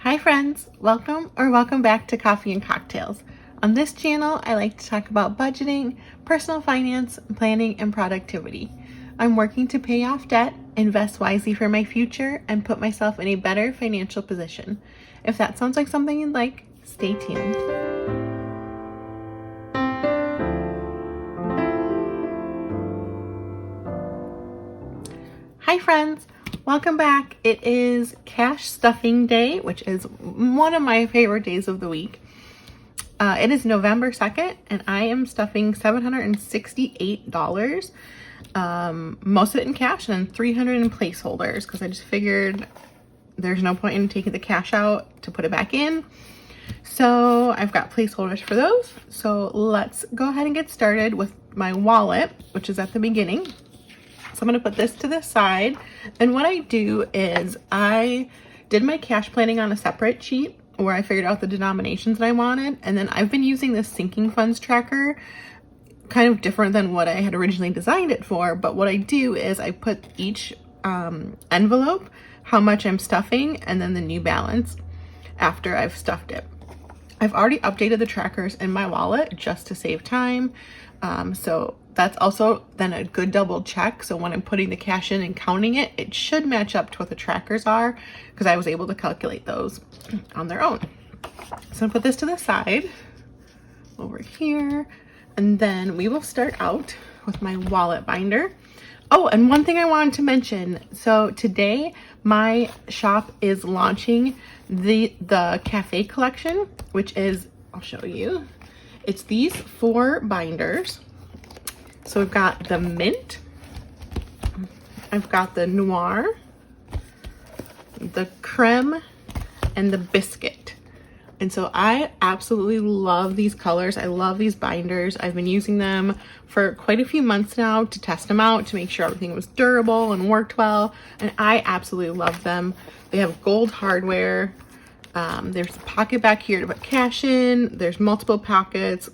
Hi friends, welcome back to Coffee and Cocktails. On this channel, I like to talk about budgeting, personal finance, planning, and productivity. I'm working to pay off debt, invest wisely for my future, and put myself in a better financial position. If that sounds like something you'd like, stay tuned. Hi friends, welcome back. It is cash stuffing day, which is one of my favorite days of the week. It is November 2nd and I am stuffing $768, most of it in cash and $300 in placeholders because I just figured there's no point in taking the cash out to put it back in. So I've got placeholders for those. So let's go ahead and get started with my wallet, which is at the beginning. So I'm going to put this to the side. And what I do is I did my cash planning on a separate sheet where I figured out the denominations that I wanted. And then I've been using this sinking funds tracker, kind of different than what I had originally designed it for. But what I do is I put each envelope, how much I'm stuffing, and then the new balance after I've stuffed it. I've already updated the trackers in my wallet just to save time. So that's also then a good double check. So when I'm putting the cash in and counting it, it should match up to what the trackers are because I was able to calculate those on their own. So I'll put this to the side over here. And then we will start out with my wallet binder. Oh, and one thing I wanted to mention. So today my shop is launching the cafe collection, which is, I'll show you. It's these 4 binders. So we've got the mint, I've got the noir, the creme, and the biscuit. And so I absolutely love these colors. I love these binders. I've been using them for quite a few months now to test them out, to make sure everything was durable and worked well. And I absolutely love them. They have gold hardware. There's a pocket back here to put cash in. There's multiple pockets,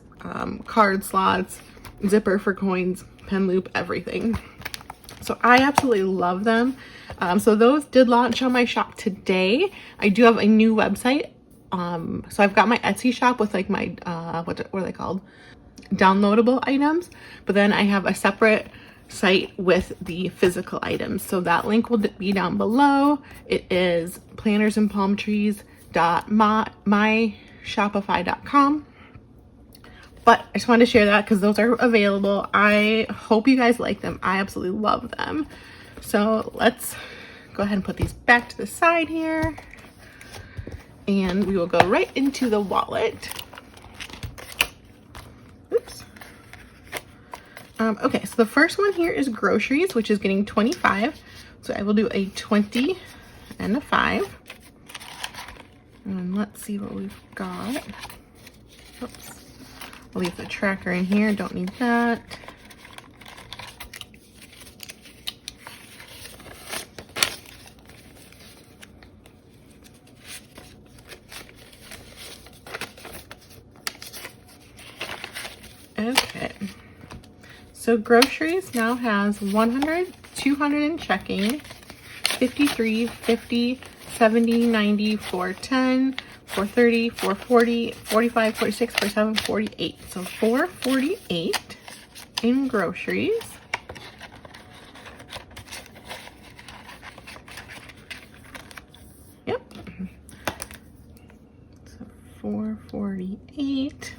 card slots, zipper for coins, pen loop, everything. So I absolutely love them. So those did launch on my shop today. I do have a new website. So I've got my Etsy shop with like my, what are they called? Downloadable items. But then I have a separate site with the physical items. So that link will be down below. It is plannersandpalmtrees.myshopify.com. But I just wanted to share that because those are available. I hope you guys like them. I absolutely love them. So let's go ahead and put these back to the side here. And we will go right into the wallet. Oops. Okay, so the first one here is groceries, which is getting 25. So I will do a 20 and a 5. And let's see what we've got. Oops. I'll leave the tracker in here, don't need that. Okay, so groceries now has 100, 200 in checking, 53, 50, 70, 90, 410, 430, 440, 45, 46, 47, 48. So 448 in groceries. Yep. So 448.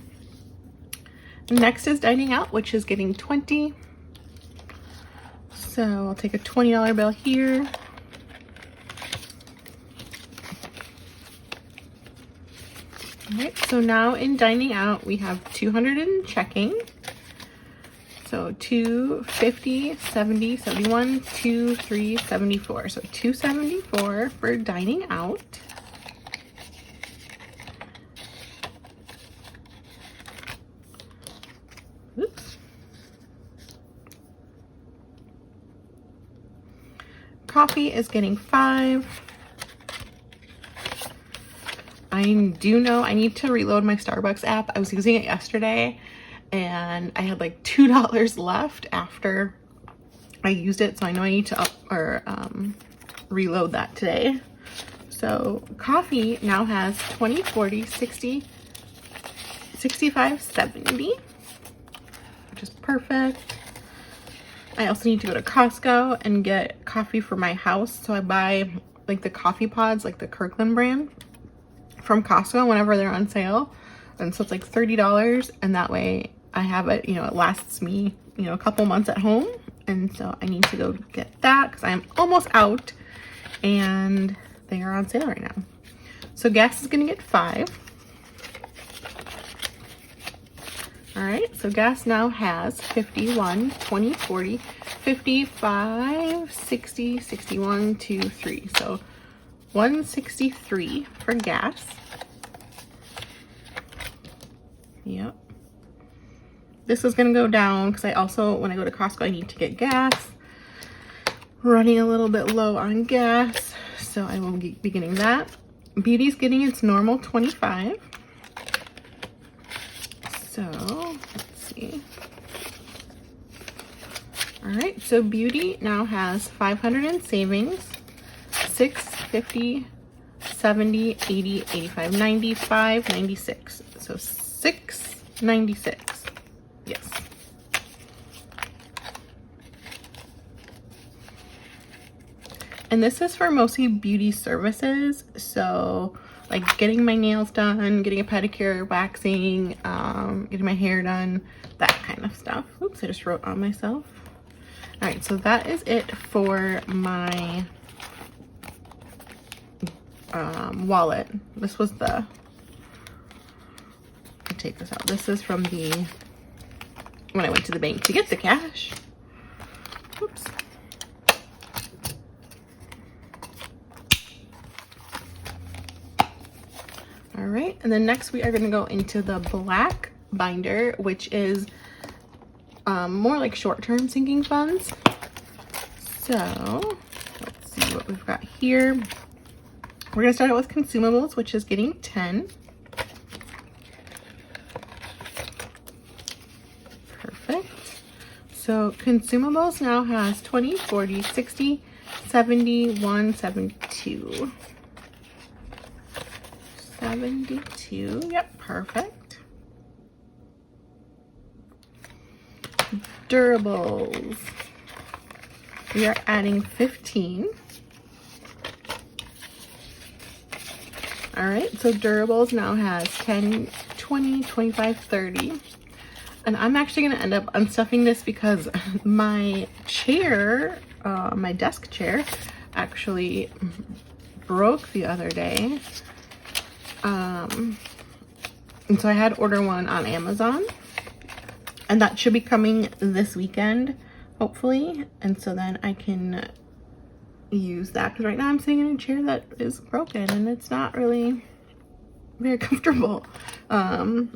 Next is dining out, which is getting 20. So I'll take a $20 bill here. All right, so now in dining out, we have 200 in checking. So 250, 70, 71, 2, 3, 74. So 274 for dining out. Oops. Coffee is getting 5. I do know I need to reload my Starbucks app. I was using it yesterday and I had like $2 left after I used it. So I know I need to reload that today. So coffee now has 20, 40, 60, 65, 70, which is perfect. I also need to go to Costco and get coffee for my house. So I buy like the coffee pods, like the Kirkland brand from Costco whenever they're on sale. And so it's like $30, and that way I have it, you know, it lasts me, you know, a couple months at home. And so I need to go get that because I'm almost out and they are on sale right now. So gas is gonna get 5. All right, so gas now has 51, 20, 40, 55, 60, 61, 2, 3. So 163 for gas. Yep. This is gonna go down because I also, when I go to Costco, I need to get gas. Running a little bit low on gas, so I will be getting that. Beauty's getting its normal 25. So let's see. All right, so Beauty now has 500 in savings, 6, 50, 70, 80, 85, 95, 96. So 696. Yes. And this is for mostly beauty services. So like getting my nails done, getting a pedicure, waxing, getting my hair done, that kind of stuff. Oops, I just wrote on myself. All right, so that is it for my wallet. This was the, I'll take this out. This is from the, when I went to the bank to get the cash. Oops. All right, and then next we are gonna go into the black binder, which is more like short-term sinking funds. So let's see what we've got here. We're gonna start out with consumables, which is getting 10. Perfect. So consumables now has 20, 40, 60, 70, 172. 72, yep, perfect. Durables, we are adding 15. All right, so durables now has 10, 20, 25, 30. And I'm actually gonna end up unstuffing this because my chair, my desk chair, actually broke the other day. And so I had to order one on Amazon, and that should be coming this weekend, hopefully. And so then I can use that, because right now I'm sitting in a chair that is broken and it's not really very comfortable. So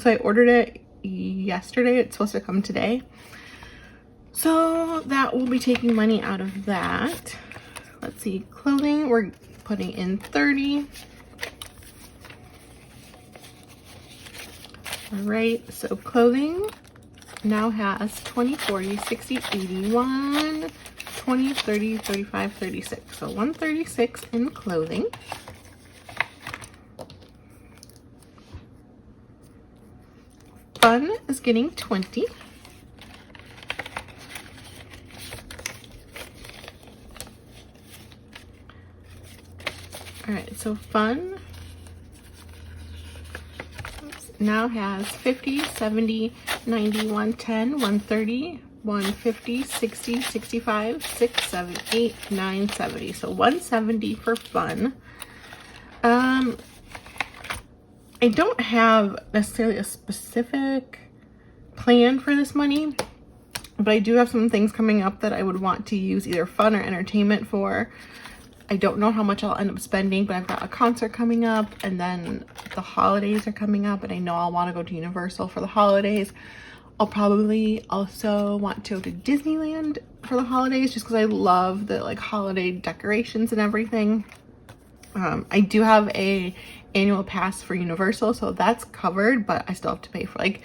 I ordered it yesterday. It's supposed to come today. So that will be taking money out of that. Let's see, clothing, we're putting in 30. All right, so clothing now has 20, 40, 60, 81, 20, 30, 35, 36. So 136 in clothing. Fun is getting 20. All right, so fun now has 50, 70, 90, 110, 130, 150, 60, 65, 6, 7, 8, 9, 70. So 170 for fun. I don't have necessarily a specific plan for this money, but I do have some things coming up that I would want to use either fun or entertainment for. I don't know how much I'll end up spending, but I've got a concert coming up, and then the holidays are coming up, and I know I'll want to go to Universal for the holidays. I'll probably also want to go to Disneyland for the holidays, just because I love the like holiday decorations and everything. I do have a annual pass for Universal, so that's covered, but I still have to pay for like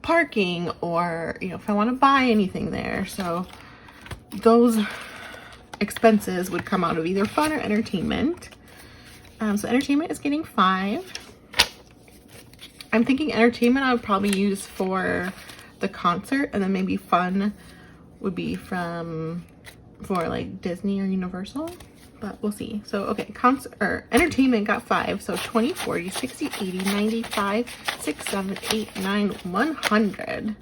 parking, or you know, if I want to buy anything there. So those expenses would come out of either fun or entertainment. So entertainment is getting 5. I'm thinking entertainment I would probably use for the concert, and then maybe fun would be for like Disney or Universal, but we'll see. So okay, concert or entertainment got 5. So 20, 40, 60, 80, 95, 6, 7, 8, 9, 100.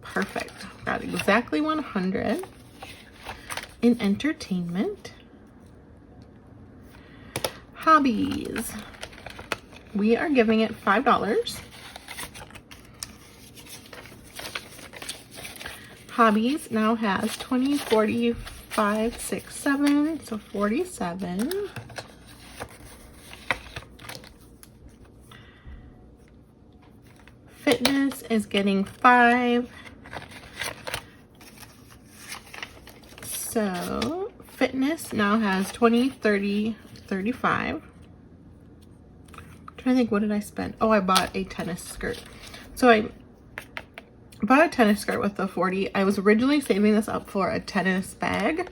Perfect. Got exactly 100 in entertainment. Hobbies. We are giving it $5. Hobbies now has 20, 40, 5, 6, 7, so 47. Fitness is getting 5. So fitness now has 20, 30, 35. I'm trying to think, what did I spend? Oh, I bought a tennis skirt. So I bought a tennis skirt with the 40. I was originally saving this up for a tennis bag,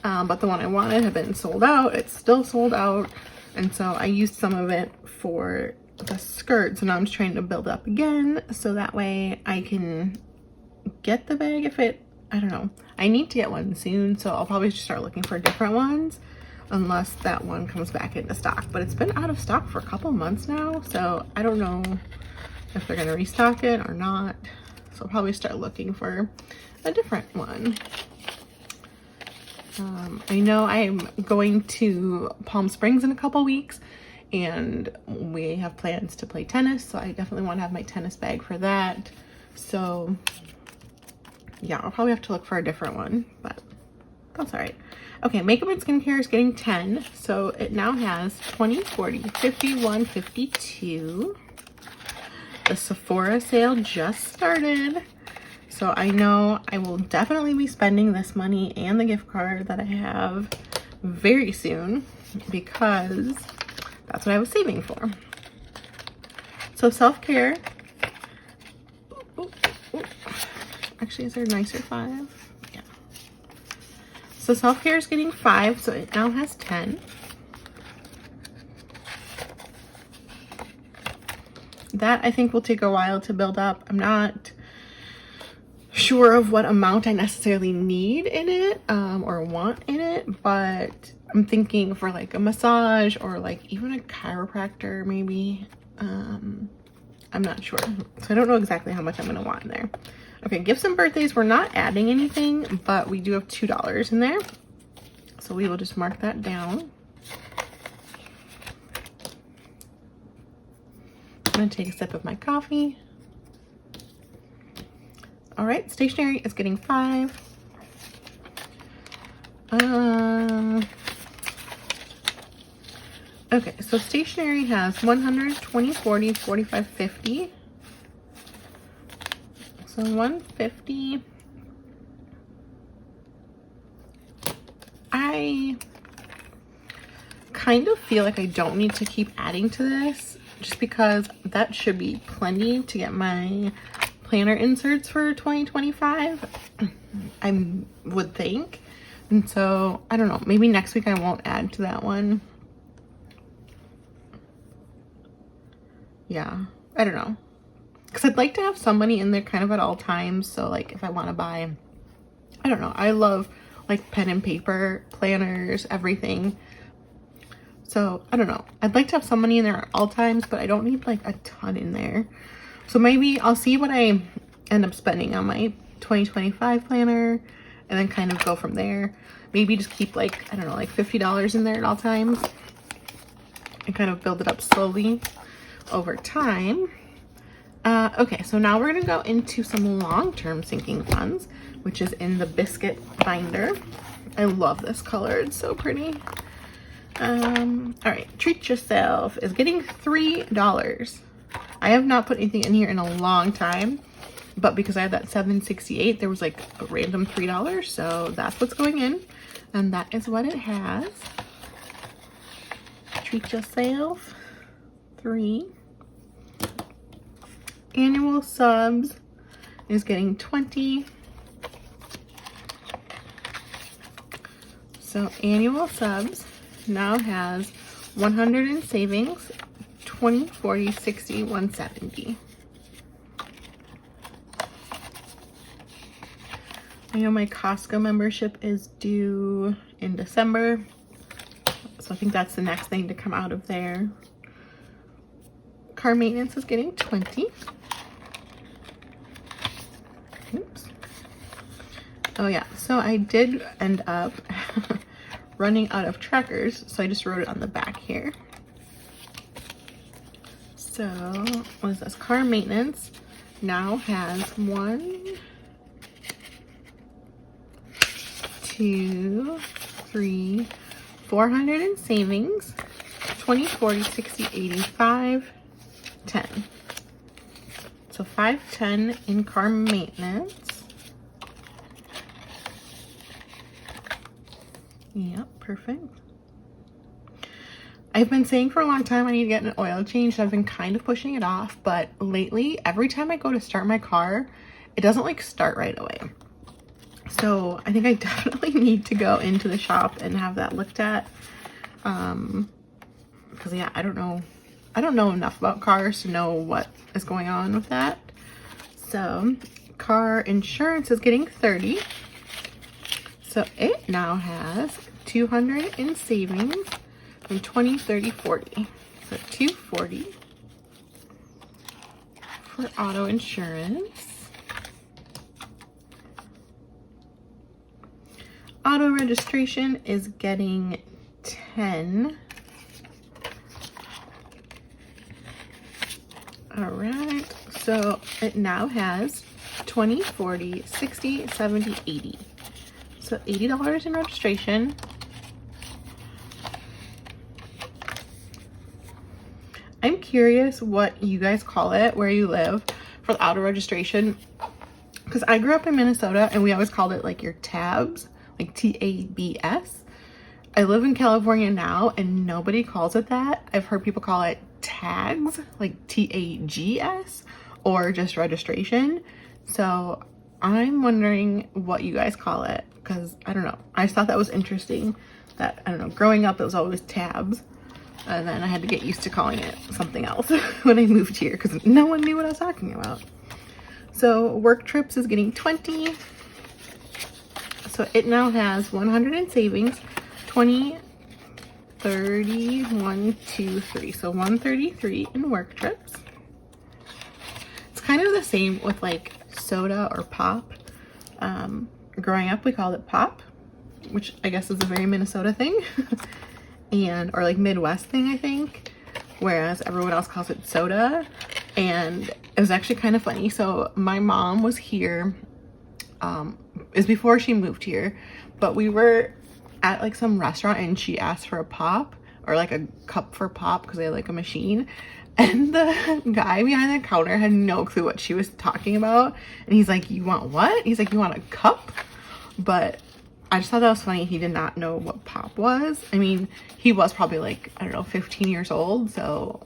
but the one I wanted had been sold out. It's still sold out, and so I used some of it for the skirt. So now I'm just trying to build up again, so that way I can get the bag if it, I don't know. I need to get one soon, so I'll probably just start looking for different ones unless that one comes back into stock. But it's been out of stock for a couple months now, so I don't know if they're gonna restock it or not. So I'll probably start looking for a different one. I know I'm going to Palm Springs in a couple weeks, and we have plans to play tennis, so I definitely want to have my tennis bag for that. So yeah, I'll probably have to look for a different one, but that's all right. Okay, makeup and skincare is getting 10. So it now has 20, 40, 51, 52. The Sephora sale just started. So I know I will definitely be spending this money and the gift card that I have very soon, because that's what I was saving for. So self-care. Actually, is there a nicer 5? Yeah. So self-care is getting 5, so it now has 10. That I think will take a while to build up. I'm not sure of what amount I necessarily need in it, or want in it, but I'm thinking for like a massage or like even a chiropractor maybe. I'm not sure. So I don't know exactly how much I'm gonna want in there. Okay, gifts and birthdays, we're not adding anything, but we do have $2 in there. So we will just mark that down. I'm gonna take a sip of my coffee. All right, stationery is getting 5. Okay, so stationery has 100, 20, 40, 45, 50. So 150. I kind of feel like I don't need to keep adding to this, just because that should be plenty to get my planner inserts for 2025, I would think. And so I don't know, maybe next week I won't add to that one. Yeah, I don't know, because I'd like to have some money in there kind of at all times. So like if I want to buy, I don't know, I love like pen and paper, planners, everything. So I don't know, I'd like to have some money in there at all times, but I don't need like a ton in there. So maybe I'll see what I end up spending on my 2025 planner and then kind of go from there. Maybe just keep like, I don't know, like $50 in there at all times and kind of build it up slowly over time. Okay, so now we're gonna go into some long-term sinking funds, which is in the biscuit binder. I love this color, it's so pretty. All right, treat yourself is getting $3. I have not put anything in here in a long time, but because I had that $7.68, there was like a random $3, so that's what's going in, and that is what it has. Treat yourself, 3. Annual subs is getting 20. So annual subs now has 100 in savings, 20, 40, 60, 170. I know my Costco membership is due in December, so I think that's the next thing to come out of there. Car maintenance is getting 20. Oops. Oh yeah, so I did end up running out of trackers, so I just wrote it on the back here. So what is this? Car maintenance now has 1, 2, 3, 400 in savings, 20, 40, 60, 85, 10. So 510 in car maintenance. Yep, perfect. I've been saying for a long time I need to get an oil change. I've been kind of pushing it off, but lately every time I go to start my car, it doesn't like start right away. So I think I definitely need to go into the shop and have that looked at. Because yeah, I don't know enough about cars to know what is going on with that. So car insurance is getting 30. So it now has 200 in savings and 20, 30, 40. So 240 for auto insurance. Auto registration is getting 10. All right, so it now has 20, 40, 60, 70, 80. So $80 in registration. I'm curious what you guys call it where you live for the auto registration, because I grew up in Minnesota and we always called it like your tabs, like TABS. I live in California now and nobody calls it that. I've heard people call it tags, like TAGS, or just registration. So I'm wondering what you guys call it, because I don't know. I just thought that was interesting that, I don't know, growing up it was always tabs. And then I had to get used to calling it something else when I moved here because no one knew what I was talking about. So work trips is getting 20. So it now has 100 in savings, 20, 30, 1, 2, 3. So 133 in work trips. It's kind of the same with like soda or pop. Growing up we called it pop, which I guess is a very Minnesota thing. And or like Midwest thing, I think, whereas everyone else calls it soda. And it was actually kind of funny. So my mom was here, is before she moved here, but we were at like some restaurant and she asked for a pop or like a cup for pop because they had like a machine, and the guy behind the counter had no clue what she was talking about, and he's like, "You want what?" He's like, "You want a cup?" But I just thought that was funny. He did not know what pop was. I mean, he was probably like, I don't know, 15 years old. So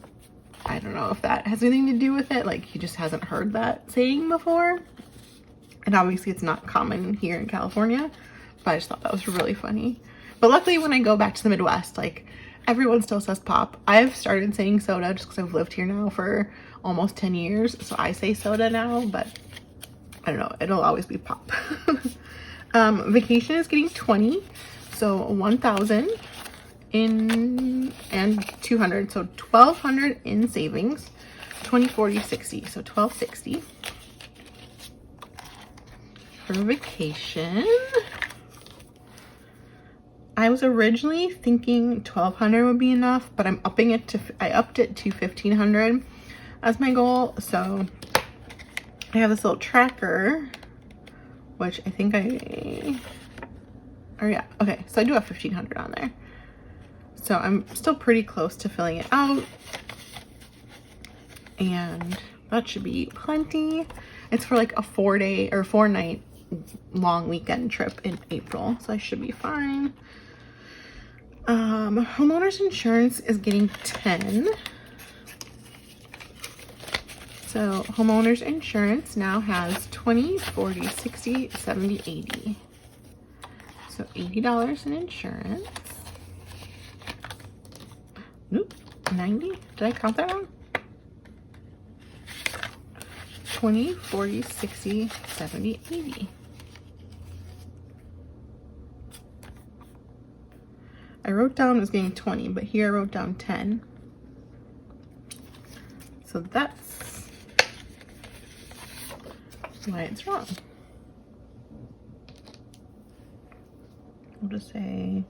I don't know if that has anything to do with it. Like he just hasn't heard that saying before. And obviously it's not common here in California, but I just thought that was really funny. But luckily when I go back to the Midwest, like everyone still says pop. I've started saying soda just because I've lived here now for almost 10 years. So I say soda now, but I don't know, it'll always be pop. Vacation is getting 20, so 1,000 in and 200, so 1,200 in savings, 20, 40, 60, so 1,260 for vacation. I was originally thinking 1,200 would be enough, but I upped it to 1,500 as my goal. So I have this little tracker, which I think yeah, okay, so I do have 1,500 on there. So I'm still pretty close to filling it out. And that should be plenty. It's for like a 4-day or 4-night long weekend trip in April. So I should be fine. Homeowners insurance is getting 10. So homeowners insurance now has 20, 40, 60, 70, 80. So $80 in insurance. Nope, 90. Did I count that wrong? 20, 40, 60, 70, 80. I wrote down it was getting 20, but here I wrote down 10. So that's why it's wrong. We'll just say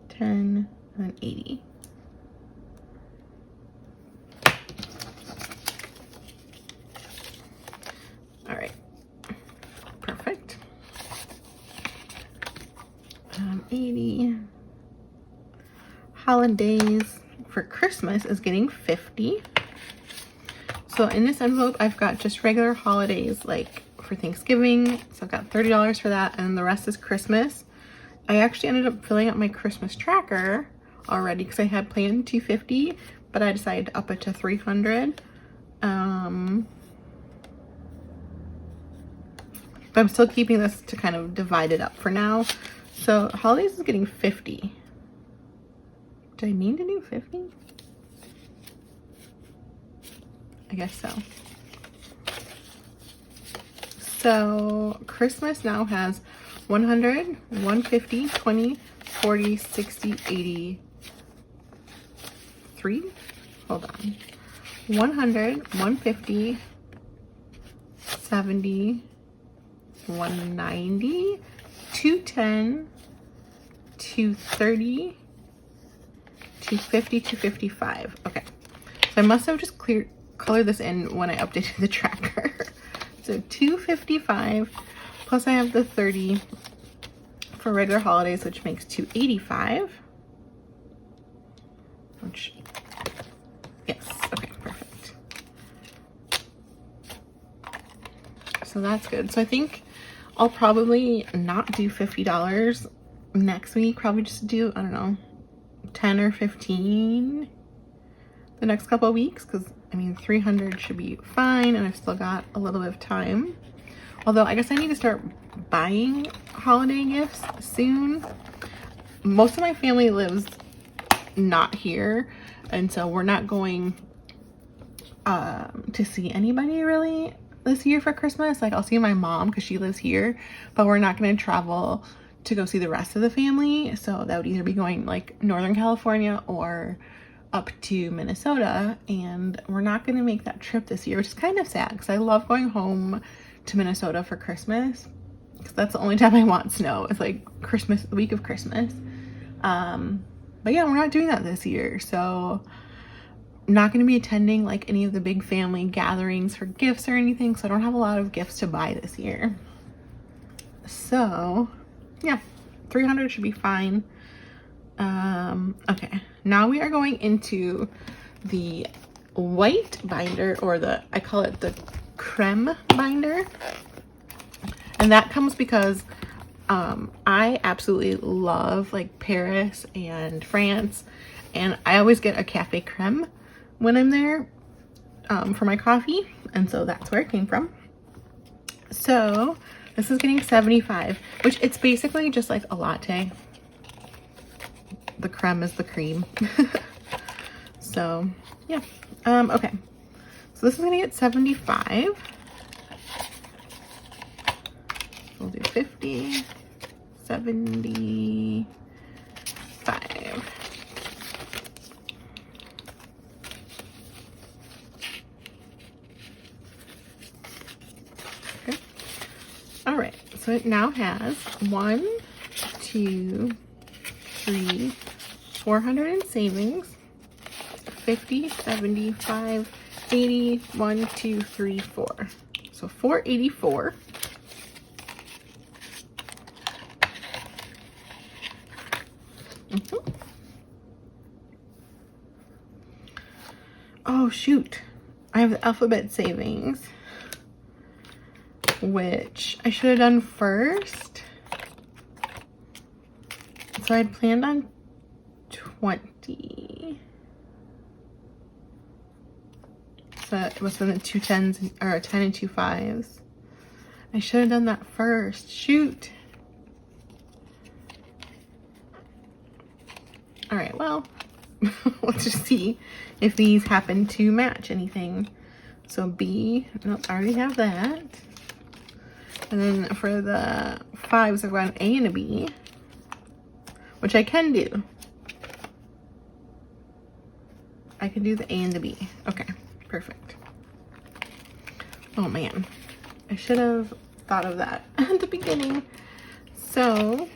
10 and 80. All right, perfect. 80. Holidays for Christmas is getting 50. So in this envelope, I've got just regular holidays, like for Thanksgiving. So I've got $30 for that, and the rest is Christmas. I actually ended up filling up my Christmas tracker already because I had planned $250, but I decided to up it to $300. But I'm still keeping this to kind of divide it up for now. So holidays is getting 50. Did I mean to do 50? I guess so. So Christmas now has 100, 150, 20, 40, 60, 80, 3. Hold on. 100, 150, 70, 190, 210, 230, 250, 255. Okay. So I must have just colored this in when I updated the tracker. So 255, plus I have the 30 for regular holidays, which makes 285. Which, yes, okay, perfect. So that's good. So I think I'll probably not do $50 next week. Probably just do, I don't know, 10 or 15 the next couple of weeks, because I mean 300 should be fine, and I've still got a little bit of time. Although I guess I need to start buying holiday gifts soon. Most of my family lives not here, and so we're not going to see anybody really this year for Christmas. Like, I'll see my mom because she lives here, but we're not going to travel to go see the rest of the family. So that would either be going like Northern California or up to Minnesota, and we're not going to make that trip this year, which is kind of sad because I love going home to Minnesota for Christmas, because that's the only time I want snow. It's like Christmas, the week of Christmas. But yeah, we're not doing that this year, so I'm not going to be attending like any of the big family gatherings for gifts or anything, so I don't have a lot of gifts to buy this year. So yeah, 300 should be fine. Okay, now we are going into the white binder, or I call it the creme binder, and that comes because I absolutely love like Paris and France, and I always get a cafe creme when I'm there for my coffee, and so that's where it came from. So this is getting 75, which it's basically just like a latte. The creme is the cream. So yeah, okay, so this is gonna get 75. We'll do 50, 75. Okay. All right, so it now has 1, 2, 3, 400 in savings, 50, 75, 80, 1, 2, 3, 4. So 484. Oh shoot, I have the alphabet savings, which I should have done first. So I'd planned on 20. So it was in the 2 10s, or a 10 and 2 5s. I should have done that first. Shoot. All right, well, let's just see if these happen to match anything. So B, nope, I already have that. And then for the 5s, I've got an A and a B, which I can do. I can do the A and the B. Okay, perfect. Oh man, I should have thought of that at the beginning. So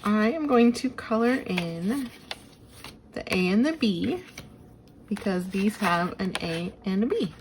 I am going to color in the A and the B because these have an A and a B.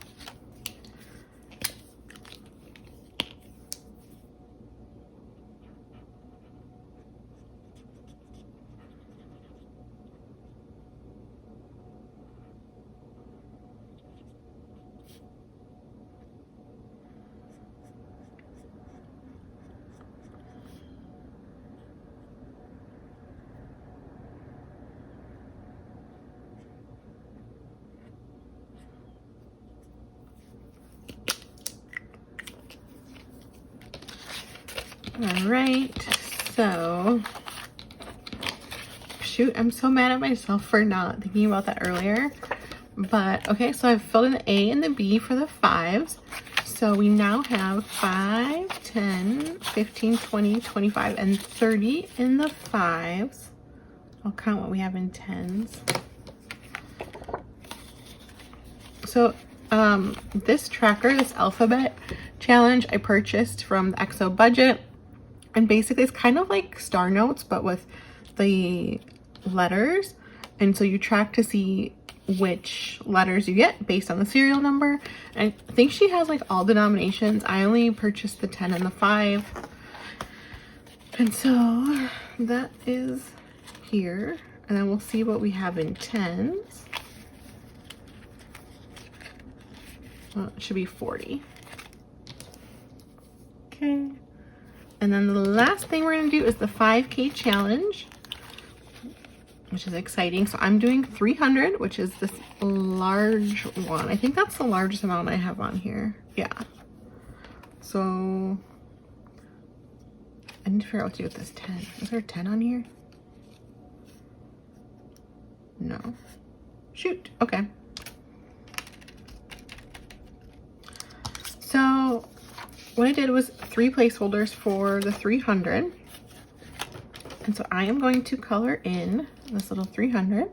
All right, so shoot, I'm so mad at myself for not thinking about that earlier. But okay, so I've filled in the A and the B for the 5s. So we now have 5, 10, 15, 20, 25, and 30 in the 5s. I'll count what we have in 10s. So this tracker, this alphabet challenge, I purchased from the XO budget. And basically it's kind of like Star Notes, but with the letters. And so you track to see which letters you get based on the serial number. And I think she has like all denominations. I only purchased the 10 and the 5. And so that is here. And then we'll see what we have in 10s. Well, it should be 40. Okay. And then the last thing we're going to do is the 5K challenge, which is exciting. So I'm doing 300, which is this large one. I think that's the largest amount I have on here. Yeah. So I need to figure out what to do with this 10. Is there a 10 on here? No. Shoot. Okay. So what I did was 3 placeholders for the 300. And so I am going to color in this little 300.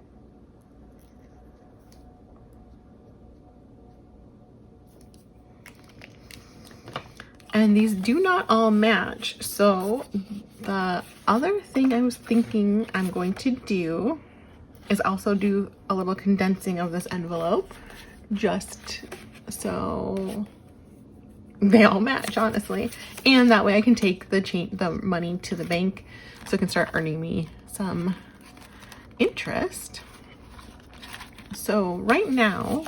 And these do not all match. So the other thing I was thinking I'm going to do is also do a little condensing of this envelope, just so they all match, honestly. And that way I can take the money to the bank so it can start earning me some interest. So right now,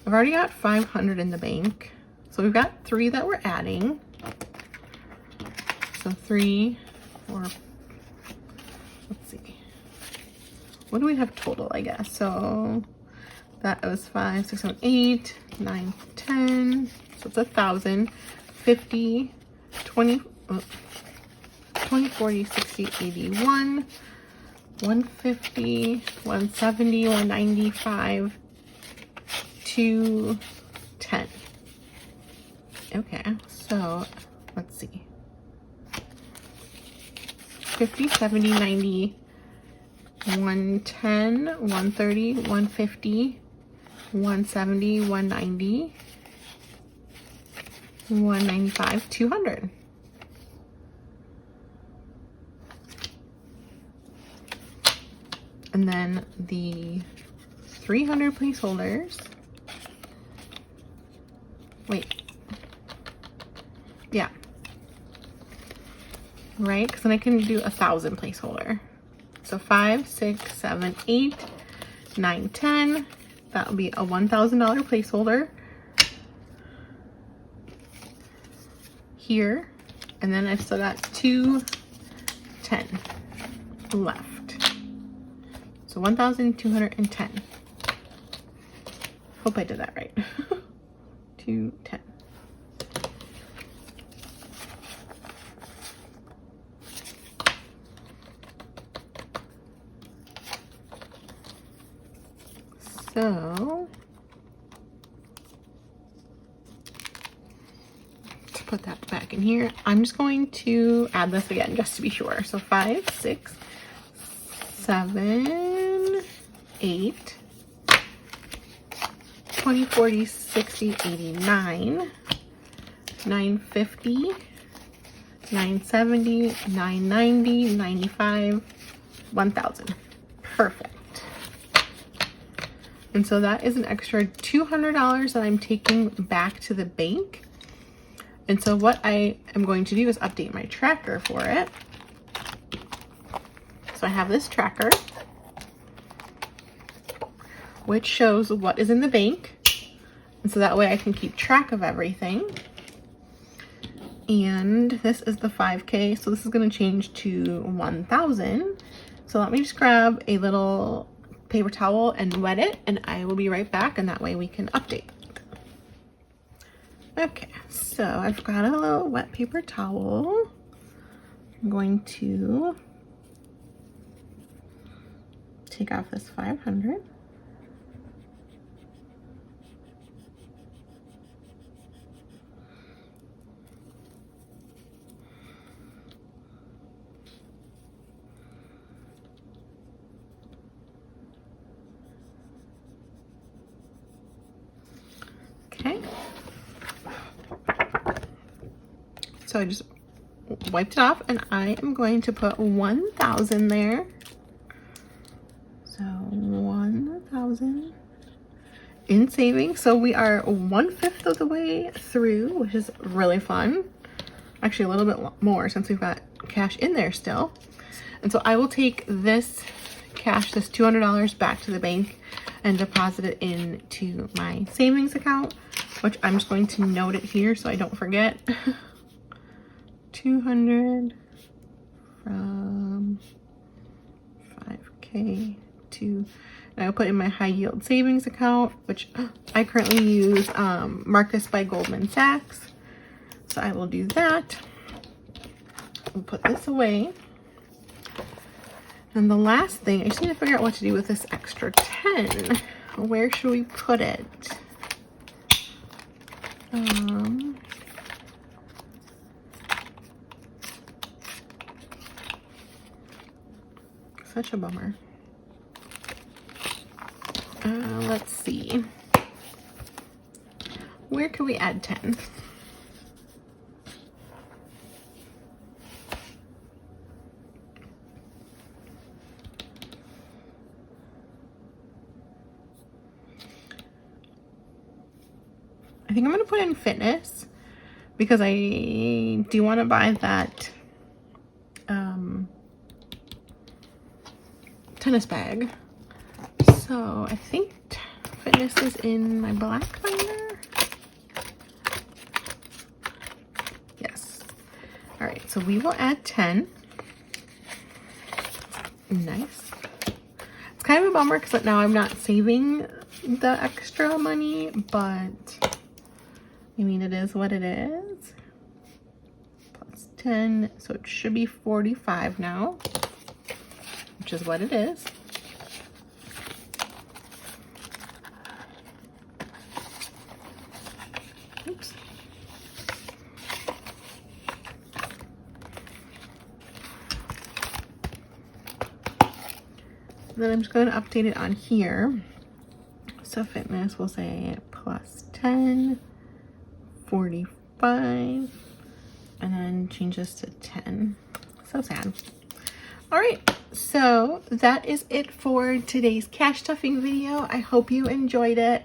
I've already got 500 in the bank. So we've got 3 that we're adding. So 3, or let's see. What do we have total, I guess? So that was 5, 6, 7, 8, 9, 10. So it's 1,000, 50, 20, 20, 40, 60, 81, 150, 170, 195, 210. Okay, so let's see. 50, 70, 90, 110, 130, 150, 170, 190, 195, 200. And then the 300 placeholders. Wait. Yeah. Right? Because then I can do 1,000 placeholder. So 5, 6, 7, 8, 9, 10. That will be a $1,000 placeholder here. And then I've still got 210 left. So 1,210. Hope I did that right. 210. So to put that back in here, I'm just going to add this again just to be sure. So 5, 6, 7, 8, 20, 40, 60, 89, 950, 970, 990, 95, 1000. Perfect. And so that is an extra $200 that I'm taking back to the bank. And so what I am going to do is update my tracker for it. So I have this tracker, which shows what is in the bank. And so that way I can keep track of everything. And this is the 5K. So this is going to change to 1,000. So let me just grab a little paper towel and wet it, and I will be right back, and that way we can update. Okay, so I've got a little wet paper towel. I'm going to take off this 500. Okay. So I just wiped it off, and I am going to put 1,000 there. So 1,000 in savings. So we are 1/5 of the way through, which is really fun. Actually a little bit more since we've got cash in there still. And so I will take this cash, this $200 back to the bank and deposit it into my savings account, which I'm just going to note it here so I don't forget. 200 from 5K to, and I'll put in my high yield savings account, which I currently use Marcus by Goldman Sachs. So I will do that. We'll put this away. And the last thing, I just need to figure out what to do with this extra 10. Where should we put it? Such a bummer. Let's see. Where can we add 10? I think I'm going to put in fitness because I do want to buy that tennis bag. So I think fitness is in my black binder. Yes. All right, so we will add 10. Nice. It's kind of a bummer because now I'm not saving the extra money, but I mean, it is what it is. Plus 10, so it should be 45 now, which is what it is. Oops. Then I'm just going to update it on here. So fitness, we'll say plus 10, 45, and then change this to 10. So sad. All right, so that is it for today's cash stuffing video. I hope you enjoyed it.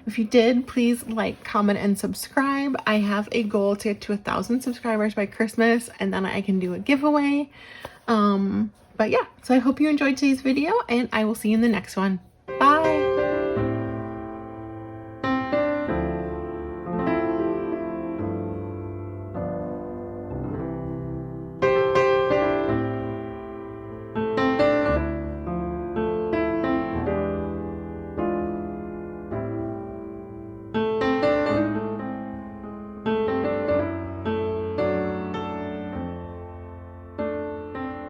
If you did, please like, comment, and subscribe. I have a goal to get to 1,000 subscribers by Christmas, and then I can do a giveaway. But yeah, so I hope you enjoyed today's video, and I will see you in the next one.